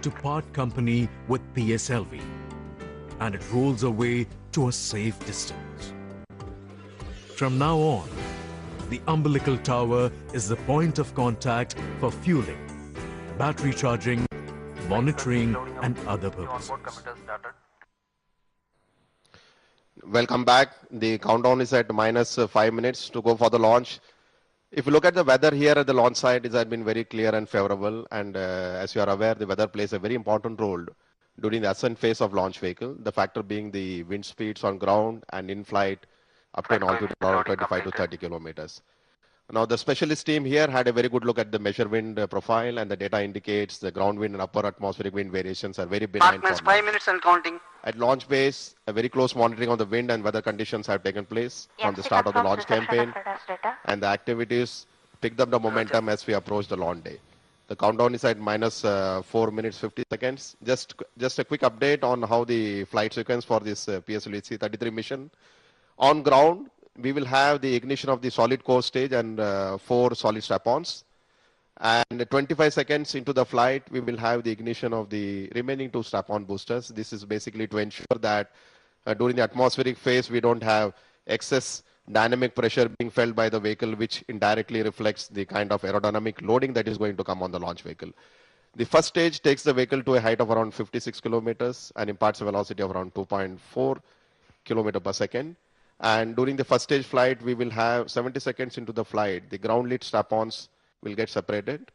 to part company with PSLV, and it rolls away to a safe distance. From now on, the umbilical tower is the point of contact for fueling, battery charging, monitoring, and other purposes. Welcome back. The countdown is at minus 5 minutes to go for the launch. If you look at the weather here at the launch site, it has been very clear and favorable. And as you are aware, the weather plays a very important role during the ascent phase of launch vehicle. The factor being the wind speeds on ground and in flight up to an altitude of around 25 to 30 kilometers. Now, the specialist team here had a very good look at the measure wind profile, and the data indicates the ground wind and upper atmospheric wind variations are very benign. 5 minutes and counting. At launch base, a very close monitoring of the wind and weather conditions have taken place from the start of the launch campaign, and the activities picked up the momentum as we approach the launch day. The countdown is at minus 4 minutes 50 seconds. Just a quick update on how the flight sequence for this PSLV C-33 mission. On ground, we will have the ignition of the solid core stage and 4 solid strap-ons. And 25 seconds into the flight, we will have the ignition of the remaining 2 strap-on boosters. This is basically to ensure that during the atmospheric phase, we don't have excess dynamic pressure being felt by the vehicle, which indirectly reflects the kind of aerodynamic loading that is going to come on the launch vehicle. The first stage takes the vehicle to a height of around 56 kilometers and imparts a velocity of around 2.4 kilometers per second. And during the first stage flight, we will have 70 seconds into the flight, the ground lit strap-ons will get separated,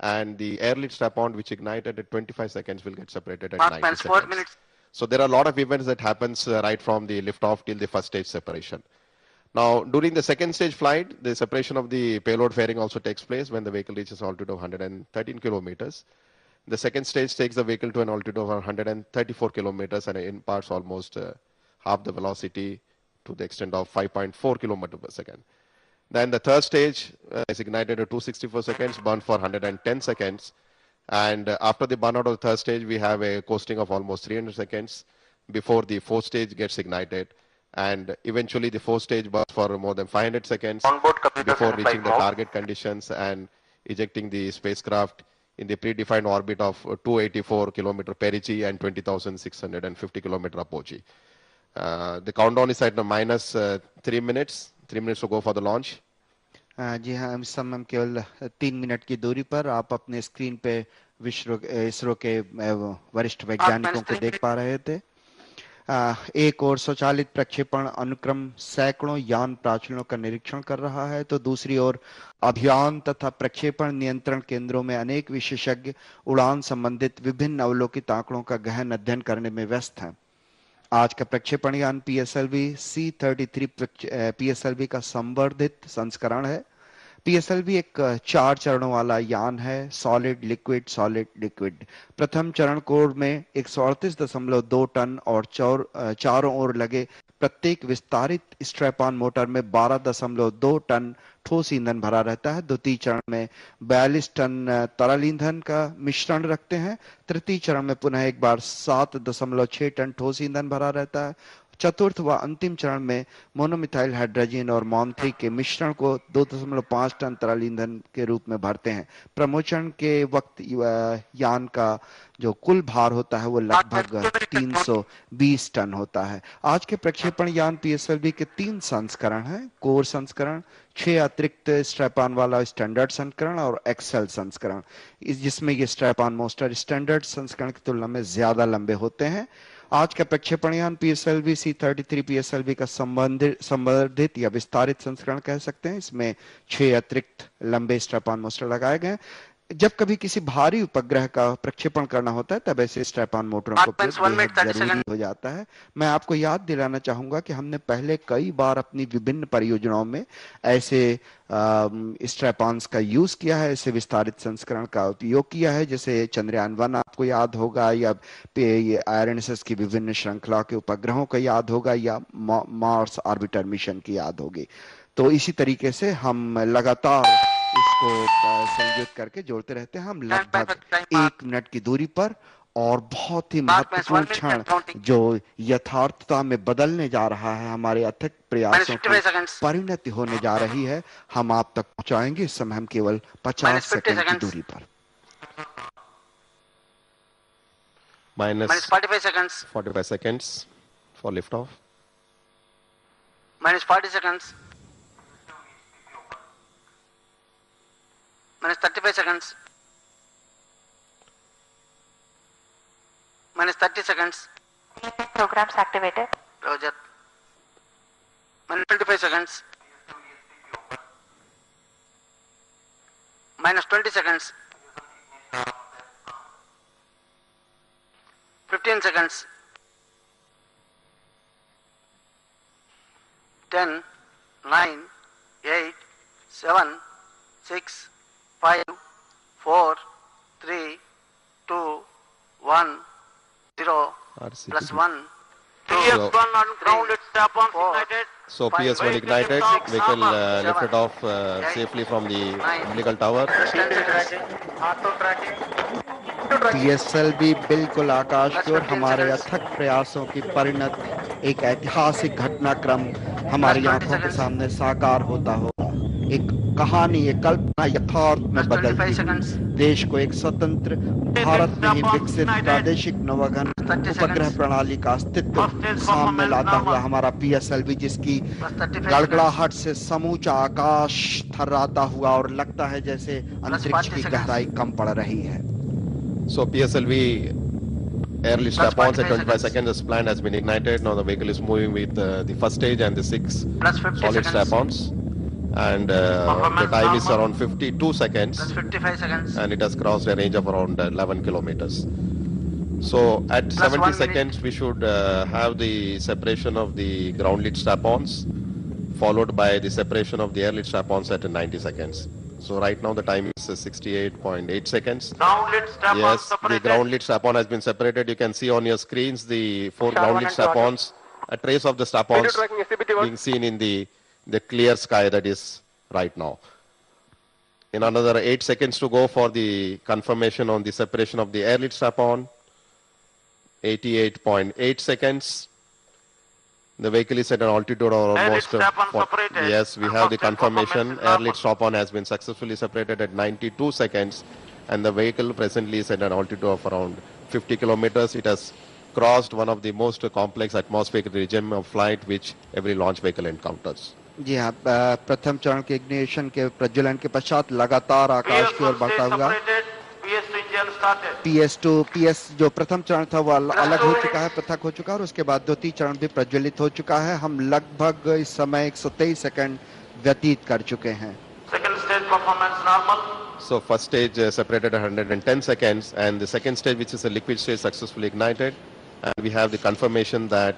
and the air lit strap-on, which ignited at 25 seconds, will get separated at 90 seconds. So there are a lot of events that happens right from the liftoff till the first stage separation. Now, during the second stage flight, the separation of the payload fairing also takes place when the vehicle reaches altitude of 113 kilometers. The second stage takes the vehicle to an altitude of 134 kilometers and imparts almost half the velocity to the extent of 5.4 kilometers per second. Then the third stage is ignited at 264 seconds, burned for 110 seconds. And after the burnout of the third stage, we have a coasting of almost 300 seconds before the fourth stage gets ignited. And eventually the fourth stage burns for more than 500 seconds before reaching the target conditions and ejecting the spacecraft in the predefined orbit of 284 kilometer perigee and 20,650 kilometer apogee. The countdown is at minus 3 minutes. 3 minutes to go for the launch. जी हाँ, इस समय हम केवल 3 minute की दूरी पर आप अपने स्क्रीन पे इसरो के वरिष्ठ वैज्ञानिकों को देख पा रहे थे। एक और स्वचालित प्रक्षेपण अनुक्रम सैकड़ों यान प्राचीनों का निरीक्षण कर रहा है, तो दूसरी ओर अभियान तथा प्रक्षेपण नियंत्रण केंद्रों में अनेक विशेषज्ञ उड़ान संबंधित विभिन्न अवलोकित आंकड़ों का गहन अध्ययन करने में व्यस्त हैं। आज का प्रक्षेपण यान PSLV C-33 PSLV का संवर्धित संस्करण है। PSLV एक 4 चरणों वाला यान है, सॉलिड लिक्विड। प्रथम चरण कोर में 138.2 टन और चारों ओर लगे प्रत्येक विस्तारित स्ट्रैप-ऑन मोटर में 12.2 टन ठोस ईंधन भरा रहता है। द्वितीय चरण में 42 टन तरल ईंधन का मिश्रण रखते हैं। तृतीय चरण में पुनः एक बार 7.6 टन ठोस ईंधन भरा रहता है। चतुर्थ व अंतिम चरण में मोनोमिथाइल हाइड्रोजन और MON3 के मिश्रण को 2.5 टन तरल ईंधन के रूप में भरते हैं। प्रमोचन के वक्त यान का जो कुल भार होता है वो लगभग 320 टन होता है। आज के प्रक्षेपण यान PSLV के 3 संस्करण हैं, कोर संस्करण, 6 अतिरिक्त स्ट्रैप-ऑन वाला स्टैंडर्ड संस्करण और एक्सेल संस्करण, जिसमें ये स्ट्रैप-ऑन मोस्टर स्टैंडर्ड संस्करण की तुलना में ज्यादा लंबे होते हैं। आज का प्रक्षेपण यान PSLV C-33 PSLV का संवर्धित या विस्तारित संस्करण कह सकते हैं। इसमें 6 अतिरिक्त लंबे स्ट्रैप-ऑन मोस्टर लगाए गए। जब कभी किसी भारी उपग्रह का प्रक्षेपण करना होता है तब ऐसे स्ट्रैप-ऑन मोटरों का उपयोग जरूरी हो जाता है। मैं आपको याद दिलाना चाहूंगा कि हमने पहले कई बार अपनी विभिन्न परियोजनाओं में ऐसे स्ट्रैप-ऑन्स का यूज किया है, ऐसे विस्तारित संस्करण का उपयोग किया है, जैसे चंद्रयान 1 आपको याद होगा, या IRNSS की विभिन्न श्रृंखला के उपग्रहों का याद होगा, या मार्स ऑर्बिटर मिशन की याद होगी। तो इसी तरीके से हम लगातार इसको संयोजित करके जोड़ते रहते हैं। हम लगभग 1 मिनट की दूरी पर और बहुत ही महत्वपूर्ण क्षण जो यथार्थता में बदलने जा रहा है, हमारे अथक प्रयासों की परिणति होने जा रही है, हम आप तक पहुंचाएंगे। इस समय हम केवल 50 सेकंड की दूरी पर। Minus 45 seconds. 45 seconds for liftoff. Minus 40 seconds. Minus 35 seconds. Minus 30 seconds. Programs activated. Roger. Minus 25 seconds. Minus 20 seconds. 15 seconds. 10, 9, 8, 7, 6, 5, 4, 3, 2, 1, 0, RCTP. plus 1, 2, So- PS1 on ground, it's tap on ignited. So Five, PS1 five, ignited, six, vehicle seven, lifted off eight, safely from the nine, umbilical tower. 10 seconds. Auto tracking. PSLV बिल्कुल आकाश की ओर 15 हमारे seconds. अथक प्रयासों की परिणत एक ऐतिहासिक घटनाक्रम हमारी 20 आंखों के seconds. सामने साकार होता होगा। एक कहानी, एक कल्पना यथार्थ में Plus 25 बदलती हुई seconds. देश को एक स्वतंत्र भारत में ही विकसित प्रादेशिक नवागन 30 उपग्रह seconds. प्रणाली का अस्तित्व First stage सामने performance लाता हुआ normal. हमारा पीएसएलवी जिसकी Plus 35 गड़गड़ाहट से समूचा आकाश थर्राता हुआ और लगता है जैसे अंतरिक्ष की 40 गहराई कम पड़ रही है। So PSLV air lift Plus strap-ons at 45 25 seconds. This plan has been ignited. Now the vehicle is moving with the first stage and the 6 Plus 50 solid seconds. strap-ons. And the Performance time is normal. around 52 seconds. Plus 55 seconds. And it has crossed a range of around 11 kilometers. So at Plus 70 1 seconds, we should have the separation of the ground lead strap-ons, followed by the separation of the air lead strap-ons at 90 seconds. So right now the time is 68.8 seconds. Ground lead strap on Yes, the separated. ground lead strap-on has been separated. You can see on your screens the 4 ground lead strap-ons, a trace of the strap-ons being seen in the clear sky that is right now. In another 8 seconds to go for the confirmation on the separation of the air lead strap-on. 88.8 seconds. The vehicle is at an altitude of Air lead almost strap-on separated. yes, we have the First confirmation. performance Air lead normal. strap-on has been successfully separated at 92 seconds, and the vehicle presently is at an altitude of around 50 kilometers. It has crossed one of the most complex atmospheric regime of flight which every launch vehicle encounters. जी हाँ, प्रथम चरण के ignition के प्रज्वलन के पश्चात लगातार आकाश की ओर बढ़ता हुआ PS2 engine started. PS जो प्रथम चरण था वो अलग हो चुका है, पृथक हो चुका है, और उसके बाद द्वितीय चरण भी प्रज्वलित हो चुका है। हम लगभग इस समय 123 सेकंड व्यतीत कर चुके हैं। Second stage performance normal. So first stage separated at 110 seconds, and the second stage, which is a liquid stage, successfully ignited, and we have the confirmation that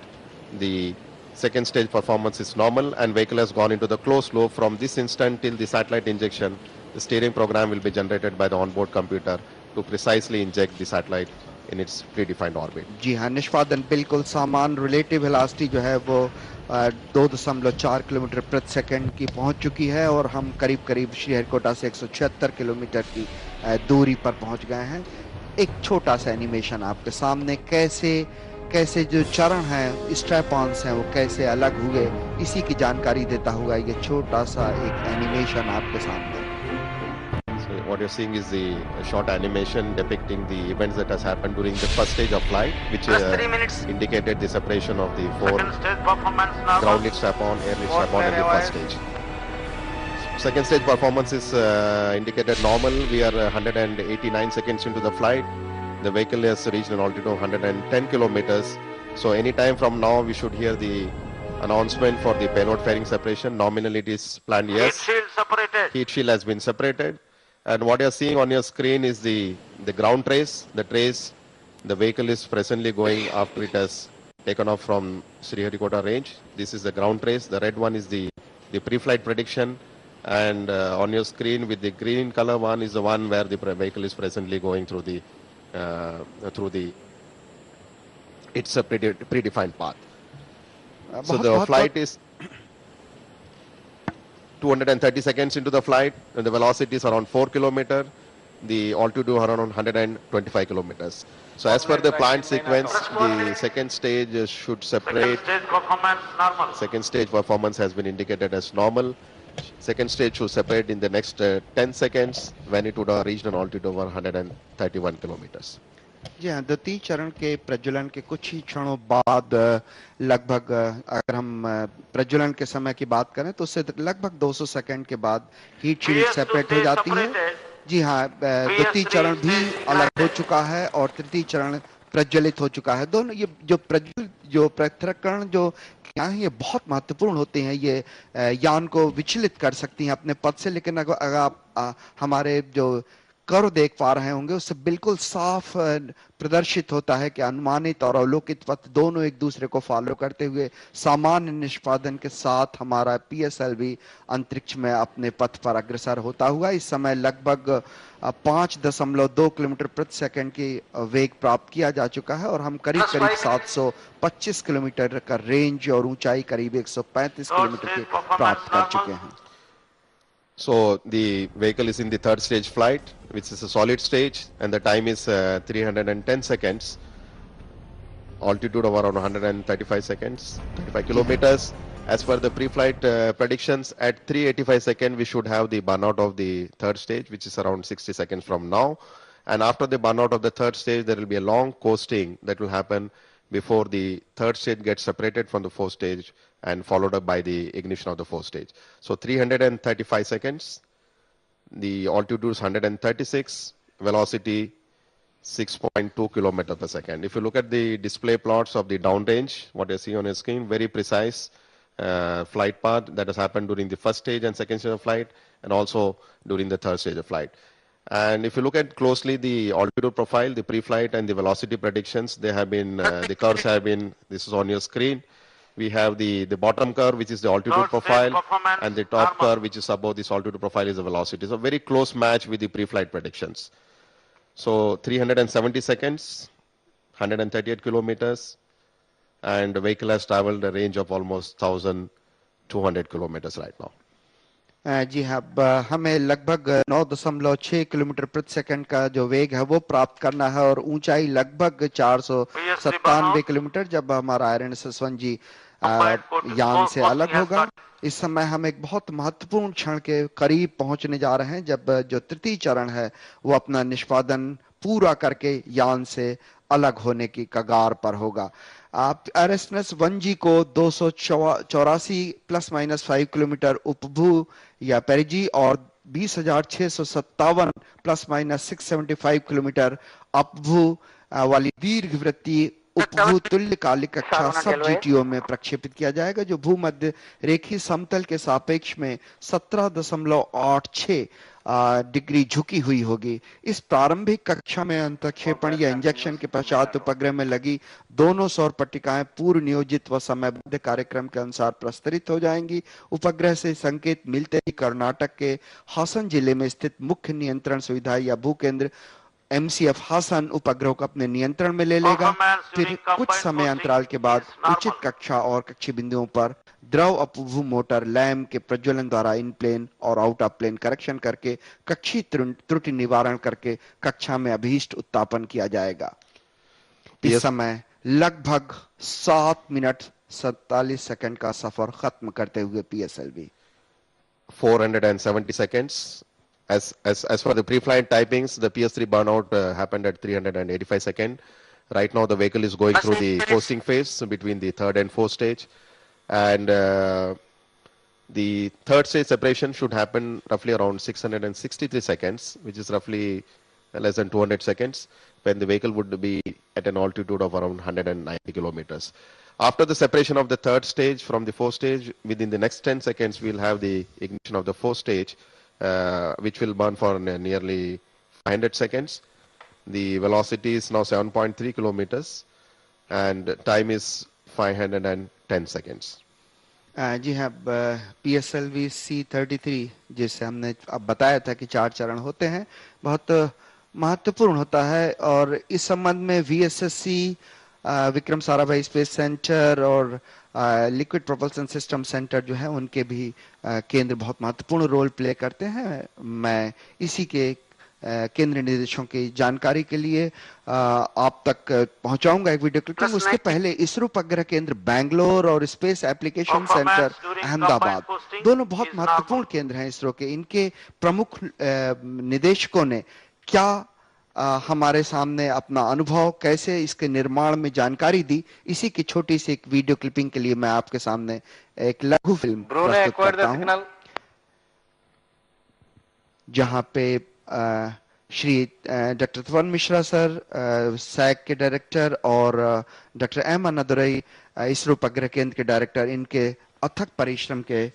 the second stage performance is normal and vehicle has gone into the closed loop. From this instant till the satellite injection, the steering program will be generated by the onboard computer to precisely inject the satellite in its predefined orbit. जी हाँ, निष्पादन बिल्कुल सामान, relative velocity जो है वो 2.4 kilometre प्रति second की पहुंच चुकी है, और हम करीब करीब श्रीहरिकोटा से 176 किलोमीटर की दूरी पर पहुंच गए हैं। एक छोटा सा एनिमेशन आपके सामने, कैसे जो चरण हैं, स्ट्रैप ऑन्स हैं, वो कैसे अलग हुए, इसी की जानकारी देता हुआ ये छोटा सा एक एनिमेशन आपके सामने। So what you're seeing is the short animation depicting the events that has happened during the first stage of flight, which Plus 3 minutes. indicated the separation of the 4 Second stage performance normal. ground lead strap-on, air lead strap-on in the first stage. Second stage performance is indicated normal. We are 189 seconds into the flight. The vehicle has reached an altitude of 110 kilometers. So any time from now, we should hear the announcement for the payload fairing separation. Nominally, it is planned Heat yes. shield separated. Heat shield has been separated. And what you're seeing on your screen is the ground trace. The trace, the vehicle is presently going after it has taken off from Sriharikota range. This is the ground trace. The red one is the pre-flight prediction. And on your screen with the green color one is the one where the vehicle is presently going through it's a predefined path. So the flight is 230 seconds into the flight, and the velocity is around 4 kilometers. The altitude around 125 kilometers. So as per the planned sequence, the second stage should separate. Second stage performance normal. Second stage performance has been indicated as normal. Second stage should separate in the next 10 seconds when it would have reached an altitude of 131 kilometers. जी हाँ, द्वितीय चरण के प्रज्वलन के कुछ ही क्षणों बाद लगभग अगर हम प्रज्वलन के समय की बात करें तो उससे लगभग 200 सेकंड के बाद हीट शील्ड PS2 सेपरेट हो stage जाती है। separated. जी हाँ, द्वितीय PS3 चरण भी stage अलग हो ignited. चुका है और तृतीय चरण प्रज्वलित हो चुका है। दोनों ये जो पृथक्करण जो क्रियाएं हैं ये बहुत महत्वपूर्ण होती हैं। ये यान को विचलित कर सकती हैं अपने पथ से, लेकिन अगर आप हमारे जो कर्व देख पा रहे होंगे उससे बिल्कुल साफ प्रदर्शित होता है कि अनुमानित और अवलोकित पथ दोनों एक दूसरे को फॉलो करते हुए सामान्य निष्पादन के साथ हमारा पीएसएलवी अंतरिक्ष में अपने पथ पर अग्रसर होता हुआ इस समय लगभग 5.2 किलोमीटर प्रति सेकंड की वेग प्राप्त किया जा चुका है और हम करीब करीब 725 किलोमीटर का रेंज और ऊंचाई करीब 135 Third किलोमीटर की stage performance प्राप्त कर चुके normal. हैं। So the vehicle is in the third stage flight, which is a solid stage, and the time is 310 seconds. Altitude of around 135 seconds, 35 kilometers. As per the pre-flight predictions, at 385 seconds, we should have the burnout of the third stage, which is around 60 seconds from now. And after the burnout of the third stage, there will be a long coasting that will happen before the third stage gets separated from the fourth stage and followed up by the ignition of the fourth stage. So 335 seconds, the altitude is 136, velocity 6.2 kilometer per second. If you look at the display plots of the downrange, what you see on your screen, very precise flight path that has happened during the first stage and second stage of flight, and also during the third stage of flight. And if you look at closely the altitude profile, the pre-flight and the velocity predictions, they have been, the curves have been, this is on your screen. We have the bottom curve, which is the altitude Third stage profile, performance and the top normal. curve, which is above this altitude profile, is the velocity. So very close match with the pre-flight predictions. So 370 seconds, 138 kilometers, and the vehicle has traveled a range of almost 1,200 kilometers right now. जी हाँ, हमें लगभग 9.6 kilometre प्रति second का जो वेग है वो प्राप्त करना है और ऊंचाई लगभग 497 किलोमीटर जब हमारा आयरन SS1 जी यान से अलग होगा। इस समय हम एक बहुत महत्वपूर्ण क्षण के करीब पहुंचने जा रहे हैं जब जो तृतीय चरण है वो अपना निष्पादन पूरा करके यान से अलग होने की कगार पर होगा। आप RSNS-1G को 284 प्लस माइनस 5 किलोमीटर उपभू या पेरिजी और 20,657 प्लस माइनस 675 किलोमीटर अपभू वाली दीर्घवृत्तीय उपभू तुल्यकालिक कक्षा सब GTO में प्रक्षेपित किया जाएगा जो भूमध्य रेखीय समतल के सापेक्ष में 17.86 डिग्री झुकी हुई होगी। इस प्रारंभिक कक्षा में अंतक्षेपण या इंजेक्शन के पश्चात उपग्रह में लगी दोनों सौर पट्टिकाएं पूर्व नियोजित व समयबद्ध कार्यक्रम के अनुसार प्रस्तरित हो जाएंगी। उपग्रह से संकेत मिलते ही कर्नाटक के हासन जिले में स्थित मुख्य नियंत्रण सुविधा या भूकेंद्र MCF हासन उपग्रह को अपने नियंत्रण में ले लेगा। फिर कुछ समय अंतराल के बाद उचित कक्षा और कक्षी बिंदुओं पर द्रव अपभू मोटर लैम्प के प्रज्वलन द्वारा इन प्लेन और आउट ऑफ प्लेन करेक्शन करके कक्षी त्रुटि निवारण करके कक्षा में अभीष्ट उत्तापन किया जाएगा। इस समय लगभग 7 मिनट 47 सेकंड का सफर खत्म करते हुए PSLV 470 seconds. As for the pre-flight typings, the PS3 burnout happened at 385 seconds. Right now, the vehicle is going through the coasting phase between the third and fourth stage, and the third stage separation should happen roughly around 663 seconds, which is roughly less than 200 seconds, when the vehicle would be at an altitude of around 190 kilometers. After the separation of the third stage from the fourth stage, within the next 10 seconds, we'll have the ignition of the fourth stage, which will burn for nearly 500 seconds. The velocity is now 7.3 kilometers, and time is 510 seconds. जी हाँ, PSLV C-33 जिसे हमने अब बताया था कि 4 चरण होते हैं बहुत महत्वपूर्ण होता है और इस संबंध में VSSC Vikram Sarabhai space centre और लिक्विड प्रोपल्सन सिस्टम सेंटर जो है उनके भी केंद्र बहुत महत्वपूर्ण रोल प्ले करते हैं। मैं इसी के केंद्रीय निर्देशों की जानकारी के लिए आप तक पहुंचाऊंगा एक वीडियो क्लिपिंग। उसके पहले इसरो उपग्रह केंद्र बैंगलोर और स्पेस एप्लीकेशन सेंटर अहमदाबाद दोनों बहुत महत्वपूर्ण केंद्र हैं इसरो के। इनके प्रमुख निदेशकों ने क्या हमारे सामने अपना अनुभव कैसे इसके निर्माण में जानकारी दी, इसी की छोटी सी एक वीडियो क्लिपिंग के लिए मैं आपके सामने एक लघु फिल्म Brunei प्रस्तुत acquired करता the हूं, signal. जहां पे श्री डॉक्टर तवन मिश्रा सर, सैक के डायरेक्टर, और डॉक्टर एम अन्नादुरई, इसरो उपग्रह केंद्र के डायरेक्टर, इनके अथक परिश्रम के